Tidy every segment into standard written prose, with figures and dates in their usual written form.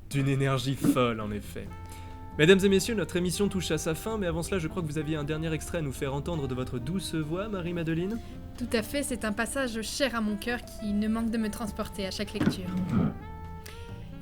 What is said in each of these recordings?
D'une énergie folle, en effet. Mesdames et messieurs, notre émission touche à sa fin, mais avant cela, je crois que vous aviez un dernier extrait à nous faire entendre de votre douce voix, Marie-Madeleine. Tout à fait, c'est un passage cher à mon cœur qui ne manque de me transporter à chaque lecture.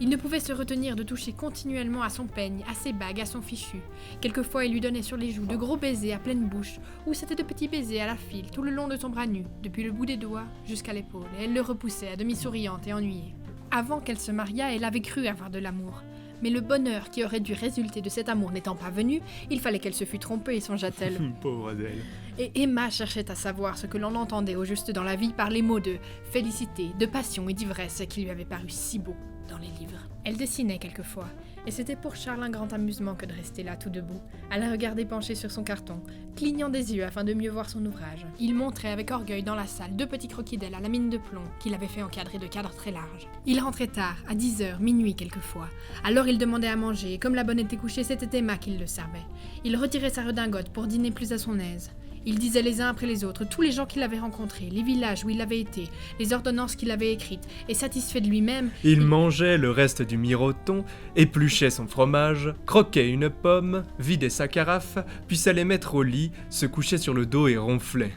Il ne pouvait se retenir de toucher continuellement à son peigne, à ses bagues, à son fichu. Quelquefois, il lui donnait sur les joues de gros baisers à pleine bouche, ou c'était de petits baisers à la file, tout le long de son bras nu, depuis le bout des doigts jusqu'à l'épaule, et elle le repoussait, à demi souriante et ennuyée. Avant qu'elle se mariât, elle avait cru avoir de l'amour. Mais le bonheur qui aurait dû résulter de cet amour n'étant pas venu, il fallait qu'elle se fût trompée, songea-t-elle. Pauvre Adèle. Et Emma cherchait à savoir ce que l'on entendait au juste dans la vie par les mots de félicité, de passion et d'ivresse qui lui avaient paru si beaux dans les livres. Elle dessinait quelquefois, et c'était pour Charles un grand amusement que de rester là tout debout, à la regarder penchée sur son carton, clignant des yeux afin de mieux voir son ouvrage. Il montrait avec orgueil dans la salle 2 petits croquis d'elle à la mine de plomb qu'il avait fait encadrer de cadres très larges. Il rentrait tard, à 10h, minuit quelquefois. Alors il demandait à manger, et comme la bonne était couchée, c'était Emma qui le servait. Il retirait sa redingote pour dîner plus à son aise. Il disait les uns après les autres tous les gens qu'il avait rencontrés, les villages où il avait été, les ordonnances qu'il avait écrites, et satisfait de lui-même... Il mangeait le reste du miroton, épluchait son fromage, croquait une pomme, vidait sa carafe, puis s'allait mettre au lit, se couchait sur le dos et ronflait.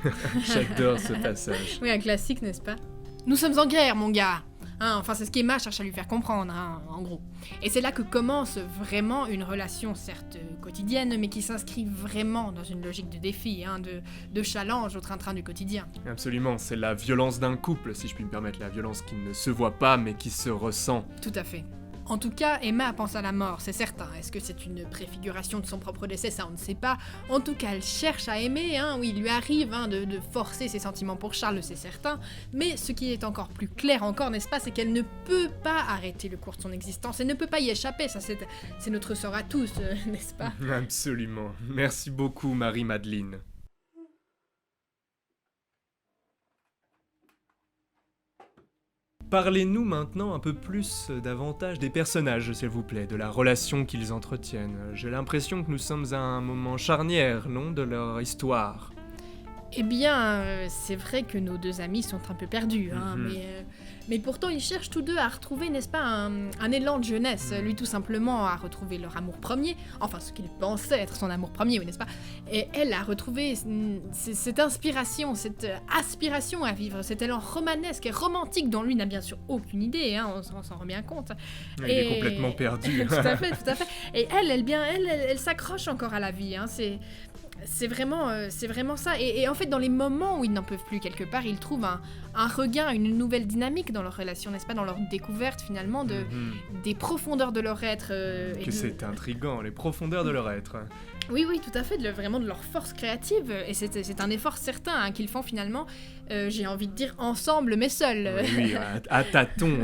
J'adore ce passage. Oui, un classique, n'est-ce pas ? Nous sommes en guerre, mon gars ! Enfin, c'est ce qu'Emma cherche à lui faire comprendre, en gros. Et c'est là que commence vraiment une relation, certes quotidienne, mais qui s'inscrit vraiment dans une logique de défi, de challenge au train-train du quotidien. Absolument, c'est la violence d'un couple, si je puis me permettre, la violence qui ne se voit pas, mais qui se ressent. Tout à fait. En tout cas, Emma pense à la mort, c'est certain. Est-ce que c'est une préfiguration de son propre décès ? Ça, on ne sait pas. En tout cas, elle cherche à aimer, oui, il lui arrive de forcer ses sentiments pour Charles, c'est certain. Mais ce qui est encore plus clair encore, n'est-ce pas, c'est qu'elle ne peut pas arrêter le cours de son existence. Elle ne peut pas y échapper, ça c'est notre sort à tous, n'est-ce pas ? Absolument. Merci beaucoup, Marie-Madeleine. Parlez-nous maintenant un peu plus davantage des personnages, s'il vous plaît, de la relation qu'ils entretiennent. J'ai l'impression que nous sommes à un moment charnière, non, de leur histoire. Eh bien, c'est vrai que nos 2 amis sont un peu perdus, mais pourtant ils cherchent tous 2 à retrouver, n'est-ce pas, un élan de jeunesse. Lui tout simplement à retrouver leur amour premier, enfin ce qu'il pensait être son amour premier, oui, n'est-ce pas, et elle a retrouvé cette inspiration, cette aspiration à vivre, cet élan romanesque et romantique dont lui n'a bien sûr aucune idée, on s'en rend bien compte. Il est complètement perdu. Tout à fait. Et elle s'accroche encore à la vie, c'est vraiment ça. Et en fait, dans les moments où ils n'en peuvent plus quelque part, ils trouvent un regain, une nouvelle dynamique dans leur relation, n'est-ce pas, dans leur découverte finalement des profondeurs de leur être. C'est intriguant, les profondeurs de leur être. Oui, tout à fait, vraiment de leur force créative. Et c'est un effort certain qu'ils font finalement, j'ai envie de dire ensemble mais seuls. Oui, à tâtons.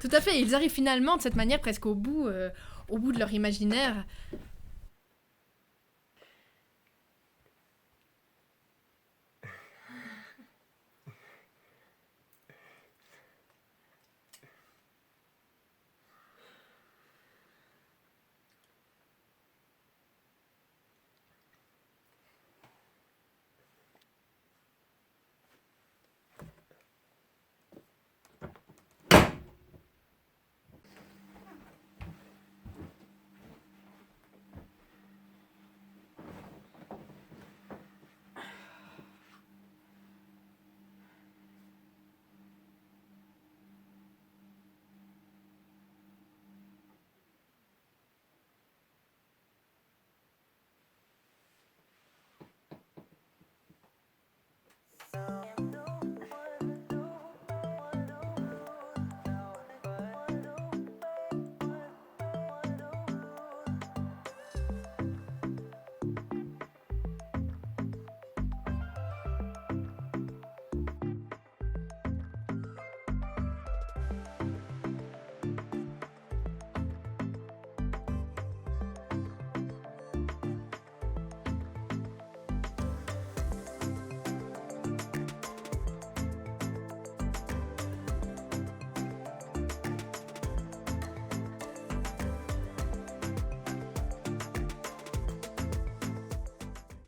Tout à fait, ils arrivent finalement de cette manière presque au bout de leur imaginaire